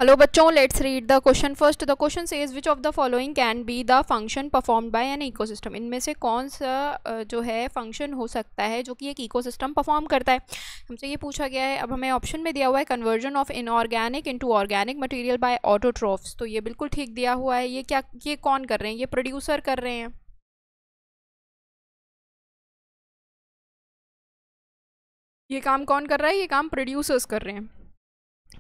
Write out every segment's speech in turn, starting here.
Hello बच्चों, let's read the question first. The question says which of the following can be the function performed by an ecosystem. इनमें से कौन सा जो है फंक्शन हो सकता है जो कि एक इकोसिस्टम परफॉर्म करता है। हमसे ये पूछा गया है। अब हमें ऑप्शन में दिया हुआ है conversion of inorganic into organic material by autotrophs. तो ये बिल्कुल ठीक दिया हुआ है। ये कौन कर रहे हैं? ये प्रोड्यूसर कर रहे हैं। ये काम कौन कर रहा है? ये काम प्रोड्यूसर्स कर रहे हैं।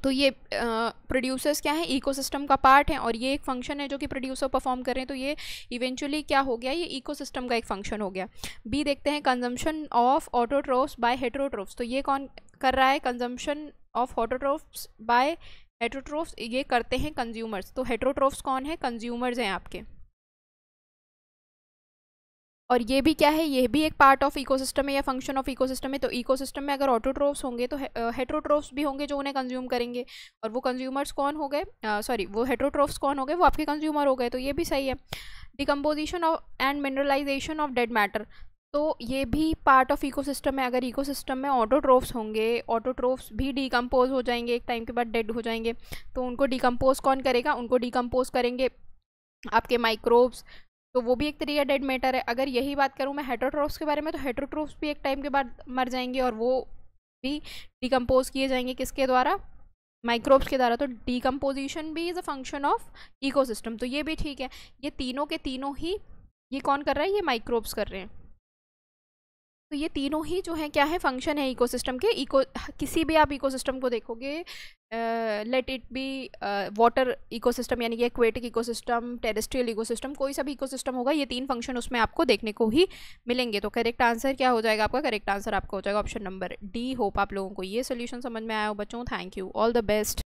तो ये प्रोड्यूसर्स क्या है? इकोसिस्टम का पार्ट है और ये एक फंक्शन है जो कि प्रोड्यूसर परफॉर्म कर रहे हैं। तो ये इवेंचुअली क्या हो गया? ये इकोसिस्टम का एक फंक्शन हो गया। बी देखते हैं, कंजम्पशन ऑफ ऑटोट्रोफ्स बाय हेटेरोट्रोफ्स। तो ये कौन कर रहा है? कंजम्पशन ऑफ ऑटोट्रोफ्स बाय हेटेरोट्रोफ्स ये करते हैं कंज्यूमर्स। तो हेटेरोट्रोफ्स कौन है? कंज्यूमर्स हैं आपके। और ये भी क्या है? ये भी एक पार्ट ऑफ इकोसिस्टम है या फंक्शन ऑफ इकोसिस्टम है। तो इकोसिस्टम में अगर ऑटोट्रोफ्स होंगे तो हेटेरोट्रोफ्स भी होंगे जो उन्हें कंज्यूम करेंगे। और वो कंज्यूमर्स कौन हो गए? सॉरी, वो हेटेरोट्रोफ्स कौन हो गए? वो आपके कंज्यूमर हो गए। तो ये भी सही है। Decomposition of and mineralization of dead matter. तो ये भी पार्ट ऑफ इकोसिस्टम है। अगर इकोसिस्टम में ऑटोट्रोफ्स होंगे, ऑटोट्रोफ्स भी डिकम्पोज हो जाएंगे, एक टाइम के बाद डेड हो जाएंगे। तो उनको डिकम्पोज कौन करेगा? उनको डिकम्पोज करेंगे आपके माइक्रोब्स। तो वो भी एक तरीका डेड मैटर है। अगर यही बात करूँ मैं हेटेरोट्रोफ्स के बारे में, तो हेटेरोट्रोफ्स भी एक टाइम के बाद मर जाएंगे और वो भी डिकम्पोज किए जाएंगे। किसके द्वारा? माइक्रोब्स के द्वारा। तो डिकम्पोजिशन भी is a function of ecosystem. तो ये भी ठीक है। ये तीनों के तीनों ही, ये कौन कर रहा है? ये माइक्रोब्स कर रहे हैं। तो ये तीनों ही जो है क्या है? फंक्शन है इकोसिस्टम के। किसी भी आप इकोसिस्टम को देखोगे, let it be water ecosystem यानी कि एक्वेटिक इकोसिस्टम, टेरेस्ट्रियल इकोसिस्टम, कोई सा भी इकोसिस्टम होगा, ये तीन फंक्शन उसमें आपको देखने को ही मिलेंगे। तो करेक्ट आंसर क्या हो जाएगा आपका? करेक्ट आंसर आपका हो जाएगा ऑप्शन नंबर डी। होप आप लोगों को ये सोल्यूशन समझ में आया हो बच्चों। Thank you, all the best.